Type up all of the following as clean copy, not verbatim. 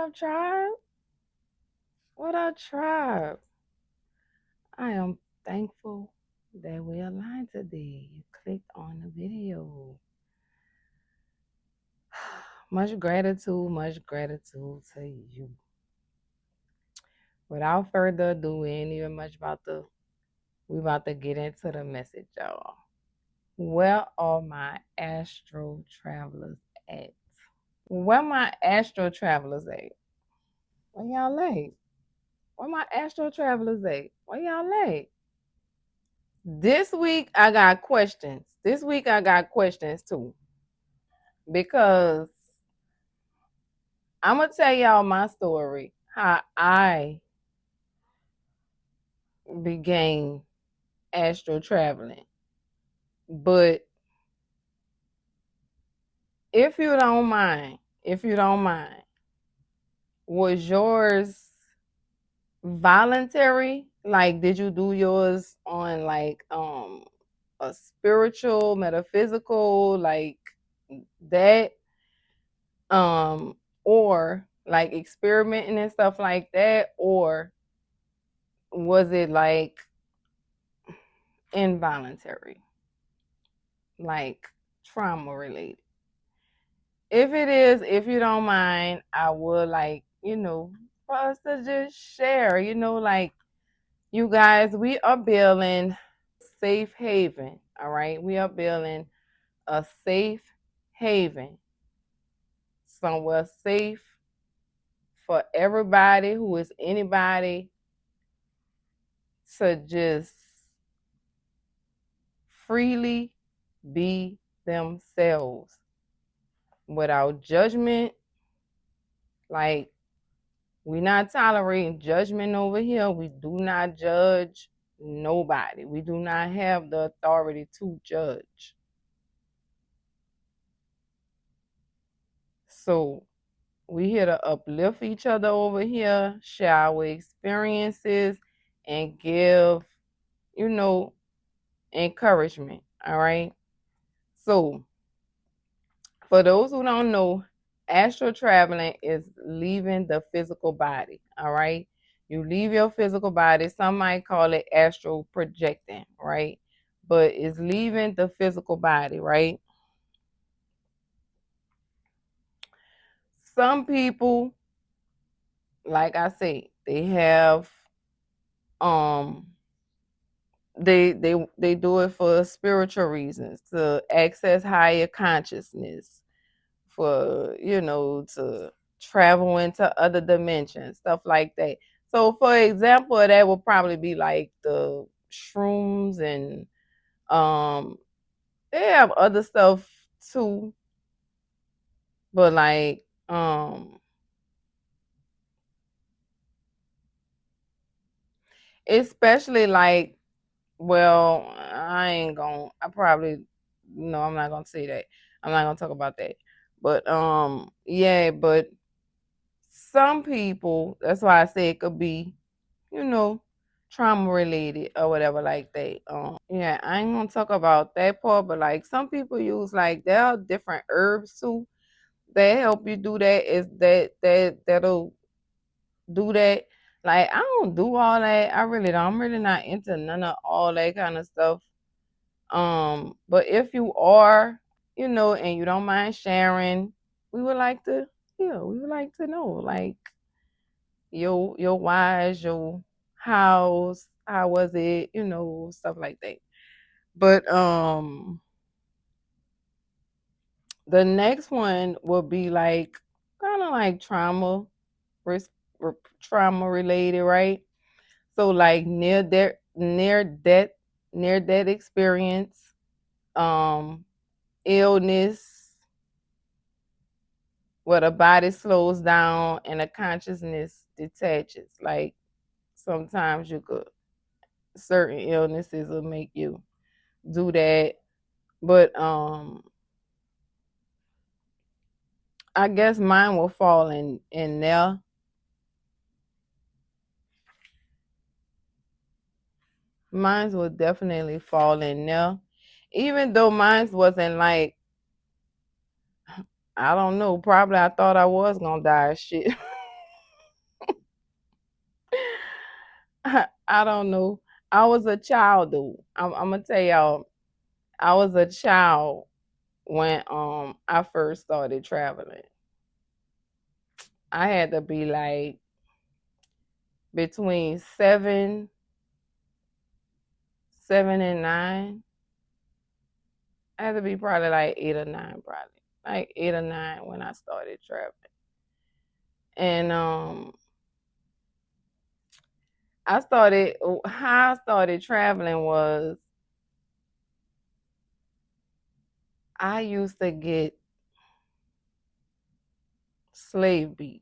up, tribe? What up, tribe? I am thankful that we aligned today. You clicked on the video. Much gratitude to you. Without further ado, we ain't even much we about to get into the message, y'all. Where are my astral travelers at? Where my astral travelers at? Where y'all at? Where my astral travelers at? Where y'all at? This week I got questions. This week I got questions too. Because I'm gonna tell y'all my story, how I began astral traveling. But if you don't mind, was yours voluntary? Like, did you do yours on like a spiritual, metaphysical, like that? Or like experimenting and stuff like that, or was it like involuntary, like trauma related? If it is, if you don't mind, I would like, for us to just share, like, you guys, we are building safe haven. All right, we are building a safe haven, somewhere safe for everybody who is anybody to just freely be themselves without judgment. Like, we're not tolerating judgment over here. We do not judge nobody. We do not have the authority to judge. So we here to uplift each other over here, share our experiences, and give, encouragement. All right. So for those who don't know, astral traveling is leaving the physical body. All right. You leave your physical body. Some might call it astral projecting, right? But it's leaving the physical body, right? Some people, like I say, they have um they do it for spiritual reasons, to access higher consciousness, for to travel into other dimensions, stuff like that. So for example, that would probably be like the shrooms, and they have other stuff too, but like especially like, well, I probably, no, I'm not gonna say that. I'm not gonna talk about that. But yeah, but some people, that's why I say it could be, you know, trauma related or whatever like that. Yeah, I ain't gonna talk about that part, but like some people use, like, there are different herbs too that help you do that. Is that'll do that. Like, I don't do all that. I really don't. I'm really not into none of all that kind of stuff. But if you are, and you don't mind sharing, we would like to, we would like to know, like, your whys, your hows, how was it, stuff like that. But the next one will be like kind of like ris- trauma related, right? So like near death experience, um, illness, where the body slows down and the consciousness detaches. Like, sometimes certain illnesses will make you do that. But I guess mine will fall in there. Mine will definitely fall in there. Even though mine wasn't like, I don't know, probably I thought I was gonna die of shit. I don't know. I was a child though. I'm gonna tell y'all, I was a child when I first started traveling. I had to be like between 7 and 9. I had to be probably like 8 or 9, probably like 8 or 9 when I started traveling. And how I started traveling was I used to get slave beat.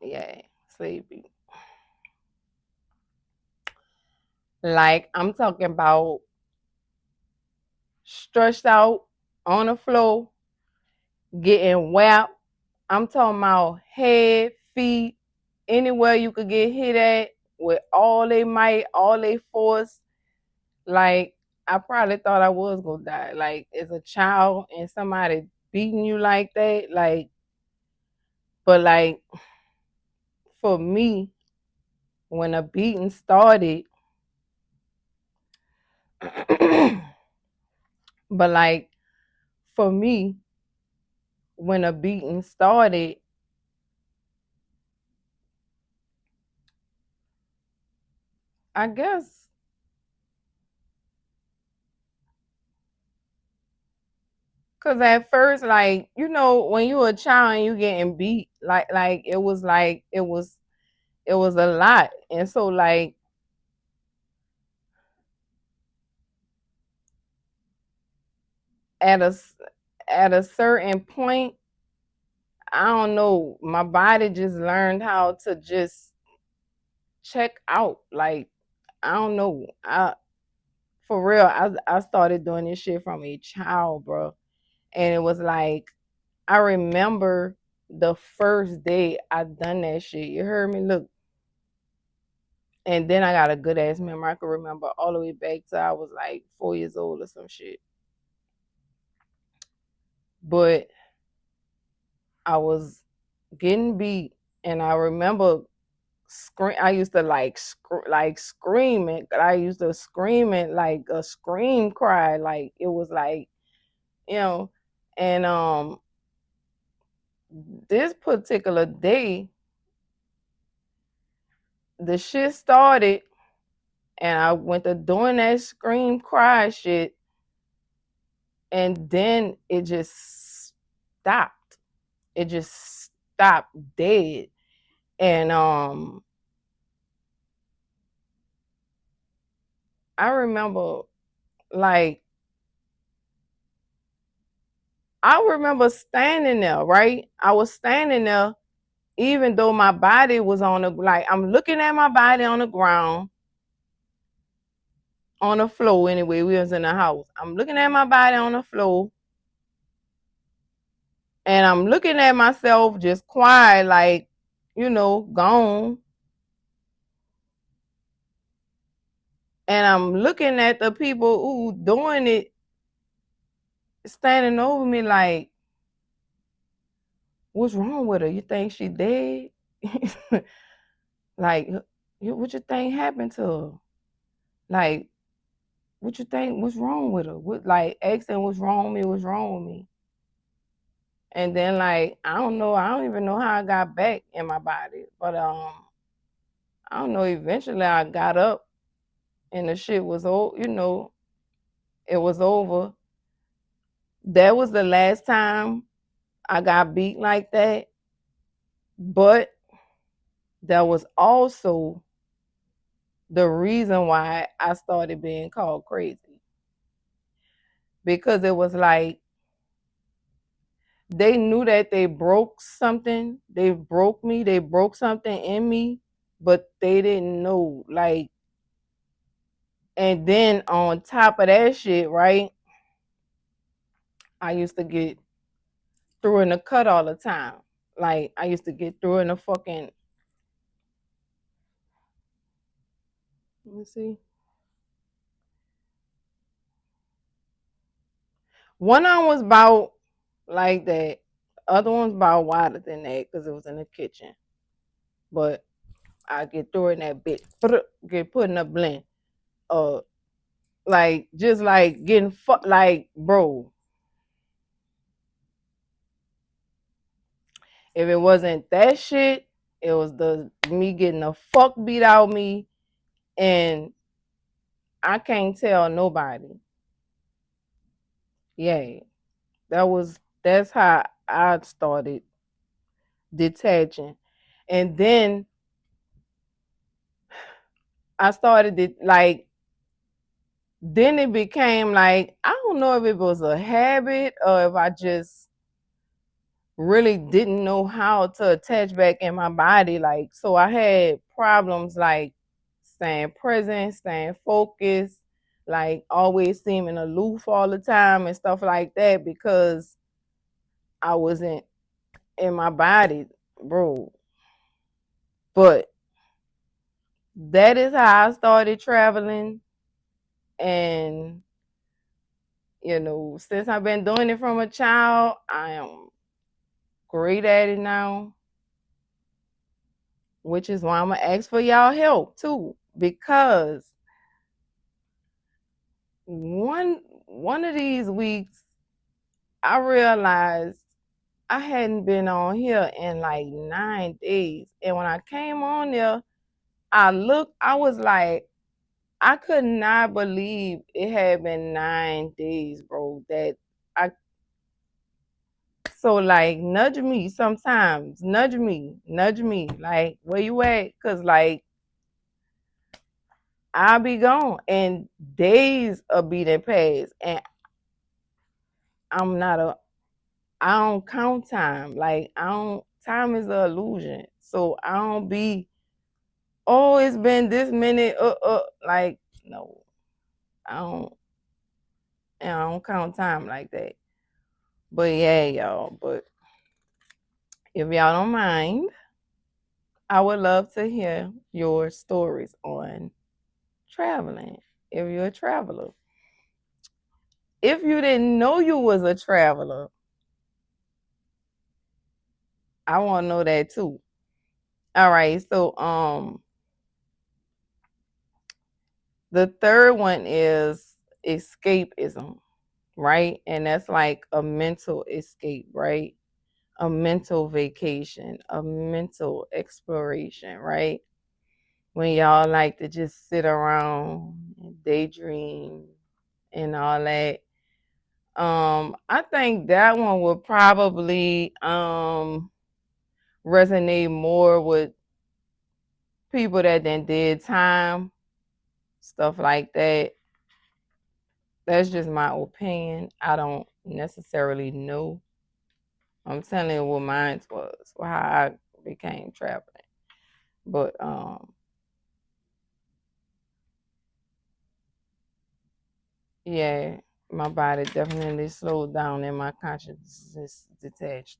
Yeah, slave beat. Like I'm talking about stretched out on the floor, getting whacked. I'm talking about head, feet, anywhere you could get hit at with all they might, all they force. Like I probably thought I was gonna die. Like as a child and somebody beating you like that, like but like for me, when a beating started, but like for me, when a beating started, I guess cause at first, like, when you were a child and you getting beat, like it was a lot. And so like at a at a certain point, I don't know, my body just learned how to just check out. Like, I don't know. For real, I started doing this shit from a child, bro. And it was like I remember the first day I done that shit. You heard me? Look. And then I got a good ass memory. I can remember all the way back to I was like 4 years old or some shit. But I was getting beat, and I remember scream. I used to like screaming. I used to scream it like a scream cry. Like it was like you know. And this particular day, the shit started, and I went to doing that scream cry shit, and then it just stopped. It just stopped dead. And I remember like I remember standing there, right? I was standing there even though my body was on the like I'm looking at my body on the ground, on the floor anyway. We was in the house. I'm looking at my body on the floor, and I'm looking at myself just quiet, like, gone. And I'm looking at the people who doing it standing over me like, what's wrong with her? You think she dead? Like, what you think happened to her? Like, what you think? What's wrong with her? What, like, asking what's wrong with me? What's wrong with me? And then, like, I don't know. I don't even know how I got back in my body, but I don't know. Eventually, I got up, and the shit was it was over. That was the last time I got beat like that. But that was also the reason why I started being called crazy, because it was like they knew that they broke something. They broke me. They broke something in me, but they didn't know. Like, and then on top of that shit, right? I used to get through in the cut all the time. Like, I used to get through in the fucking. Let me see. One of them was about like that. Other one's about wider than that because it was in the kitchen. But I get through in that bit, get put in a blend. Uh, like just like getting like bro. If it wasn't that shit, it was the me getting the fuck beat out me, and I can't tell nobody. Yeah, that's how I started detaching, and then I started it like. Then it became like I don't know if it was a habit or if I just really didn't know how to attach back in my body. Like, so I had problems like staying present, staying focused, like always seeming aloof all the time and stuff like that because I wasn't in my body, bro. But that is how I started traveling. And, since I've been doing it from a child, I am great at it now, which is why I'm gonna ask for y'all help too. Because one of these weeks I realized I hadn't been on here in like 9 days. And when I came on there, I was like, I could not believe it had been 9 days, bro. I so like nudge me, like where you at? Cause like I'll be gone and days are beating past and I'm not a I don't count time. Like I don't time is an illusion. So I don't be oh it's been this minute like no. I don't I don't count time like that. But yeah, y'all. But if y'all don't mind, I would love to hear your stories on traveling. If you're a traveler. If you didn't know you was a traveler, I want to know that too. All right, so the third one is escapism, right? And that's like a mental escape, right? A mental vacation, a mental exploration, right? When y'all like to just sit around and daydream and all that. I think that one would probably resonate more with people that then did time, stuff like that. That's just my opinion. I don't necessarily know. I'm telling you what mine was, or how I became traveling. But yeah, my body definitely slowed down and my consciousness detached.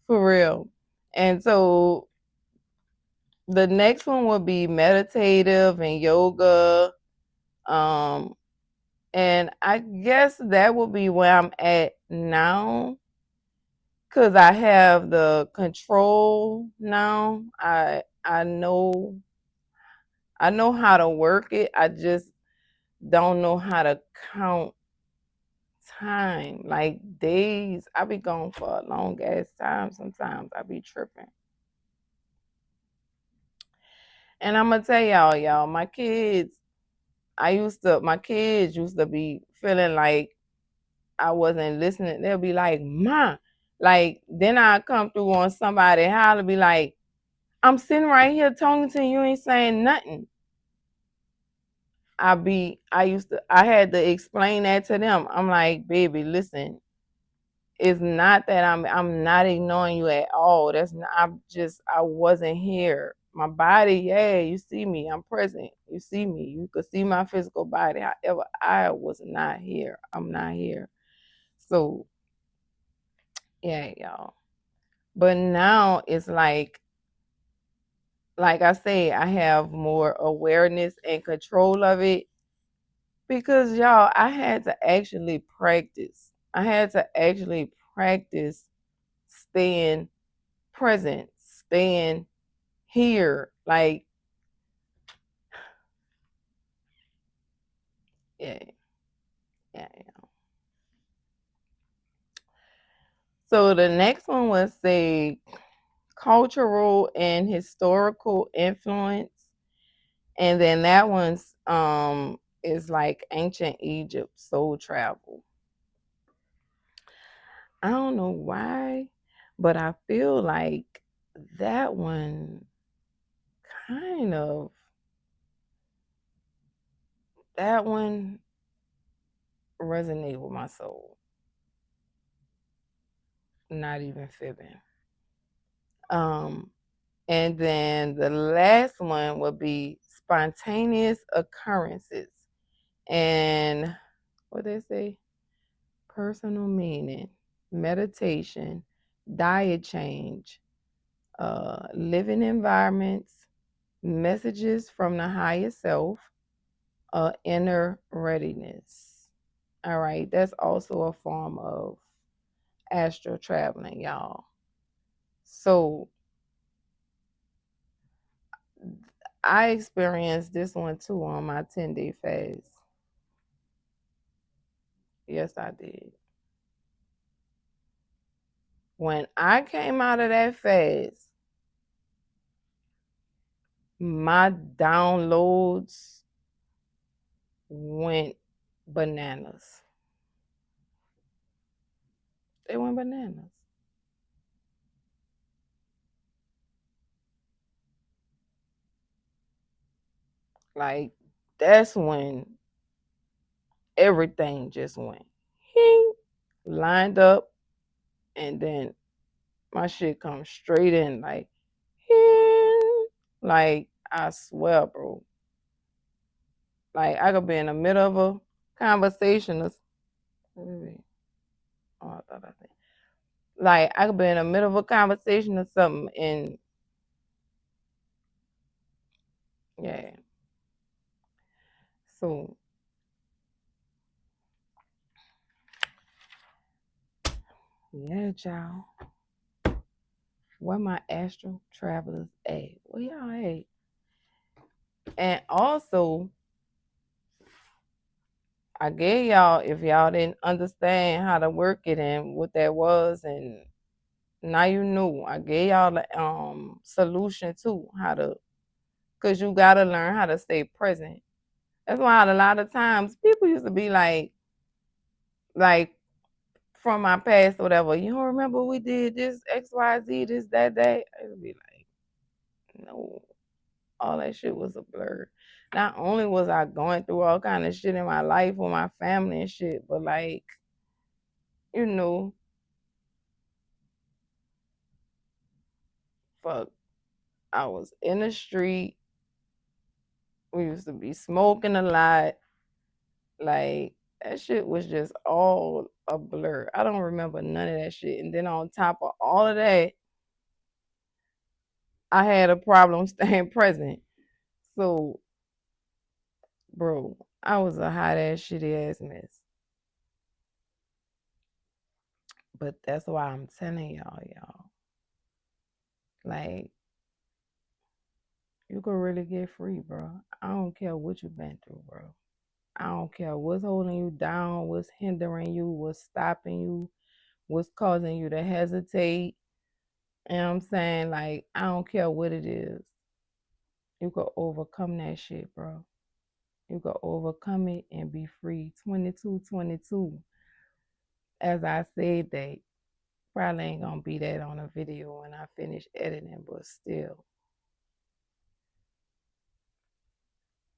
For real. And so the next one would be meditative and yoga. Um, and I guess that would be where I'm at now because I have the control now. I know how to work it. I just don't know how to count time. Like days, I be gone for a long ass time. Sometimes I be tripping. And I'm gonna tell y'all, my kids used to be feeling like I wasn't listening. They'll be like, "Ma," like then I come through on somebody holler, be like, "I'm sitting right here talking to you, ain't saying nothing." I had to explain that to them. I'm like, "Baby, listen, it's not that I'm not ignoring you at all. That's not, I wasn't here. My body, yeah, you see me, I'm present. You see me, you could see my physical body. However, I was not here. I'm not here." So yeah, y'all. But now it's like I say, I have more awareness and control of it because y'all, I had to actually practice. I had to actually practice staying present, staying here. Like, yeah, yeah. So the next one was the cultural and historical influence. And then that one's is like ancient Egypt soul travel. I don't know why, but I feel like that one kind of that one resonated with my soul. Not even fibbing. Um, and then the last one would be spontaneous occurrences. And what they say? Personal meaning, meditation, diet change, living environments, messages from the higher self, inner readiness. All right, that's also a form of astral traveling, y'all. So I experienced this one too on my 10-day fast. Yes, I did. When I came out of that fast, my downloads went bananas. They went bananas. Like, that's when everything just went hing, lined up, and then my shit comes straight in like hing. Like, I swear, bro. Like, I could be in the middle of a conversation or oh, I thought I said. Like, I could be in the middle of a conversation or something, and yeah. So yeah, y'all. Where my astral travelers at? Where y'all at? And also, I gave y'all, if y'all didn't understand how to work it and what that was, and now you knew. I gave y'all the solution too, how to, cause you gotta learn how to stay present. That's why a lot of times people used to be like from my past or whatever. You don't remember we did this X Y Z this that day? I would be like, no, all that shit was a blur. Not only was I going through all kind of shit in my life with my family and shit, but like, you know, fuck, I was in the street. We used to be smoking a lot. Like, that shit was just all a blur. I don't remember none of that shit. And then on top of all of that, I had a problem staying present. So, bro, I was a hot ass, shitty ass mess. But that's why I'm telling y'all, like, you could really get free, bro. I don't care what you've been through, bro. I don't care what's holding you down, what's hindering you, what's stopping you, what's causing you to hesitate. You know what I'm saying? Like, I don't care what it is. You could overcome that shit, bro. You could overcome it and be free. 2222. As I said that, probably ain't gonna be that on a video when I finish editing, but still.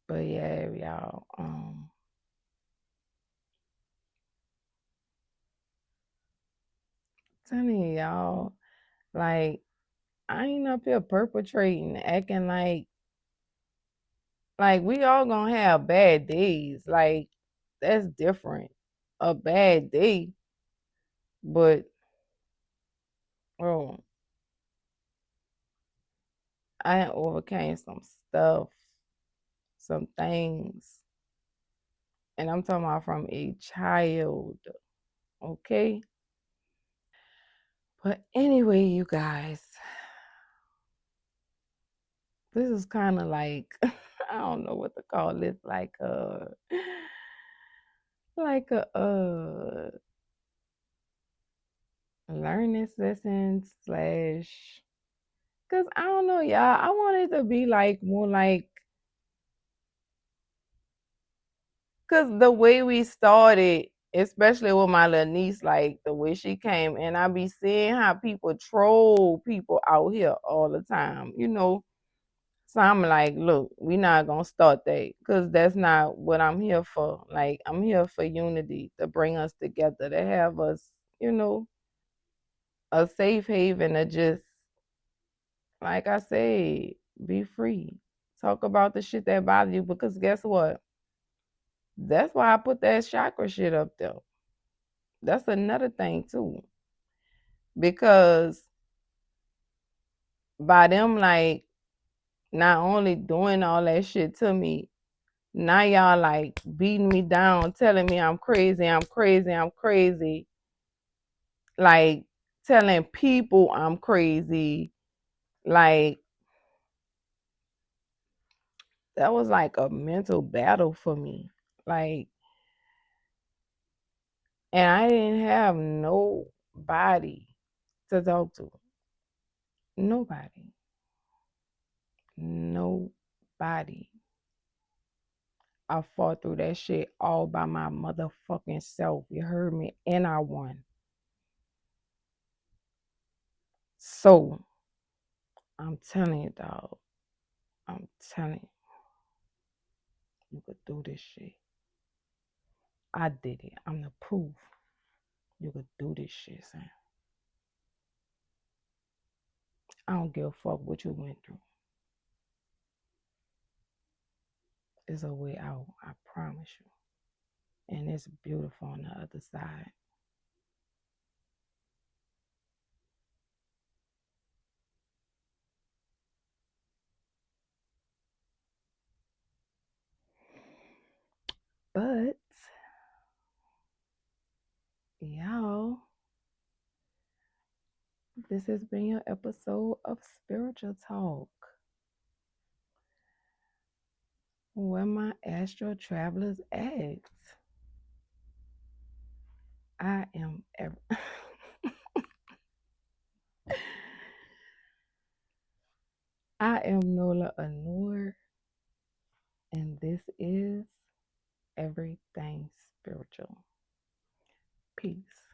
But yeah, y'all. Telling y'all, like, I ain't up here perpetrating, acting like we all gonna have bad days. Like, that's different. A bad day, but bro, I overcame some stuff, some things, and I'm talking about from a child. Okay. But anyway, you guys, This is kind of like I don't know what to call this, like a learning session slash. Cause I don't know, y'all. I want it to be like more like, cause the way we started, especially with my little niece, like the way she came, and I be seeing how people troll people out here all the time, you know. So I'm like, look, we not gonna start that, cause that's not what I'm here for. Like I'm here for unity, to bring us together, to have us, you know, a safe haven to just, like I said, be free. Talk about the shit that bothers you, because guess what? That's why I put that chakra shit up there. That's another thing too. Because by them like not only doing all that shit to me, now y'all like beating me down, telling me I'm crazy, I'm crazy, I'm crazy. Like telling people I'm crazy. Like that was like a mental battle for me. Like, and I didn't have nobody to talk to. Nobody. Nobody. I fought through that shit all by my motherfucking self. You heard me? And I won. So I'm telling you, dog. I'm telling you, you could do this shit. I did it. I'm the proof. You could do this shit, son. I don't give a fuck what you went through. It's a way out. I promise you. And it's beautiful on the other side. But y'all, this has been your episode of Spiritual Talk. Where my astral travelers at? I am I am Nola An-nur, and this is Everything Spiritual. Peace.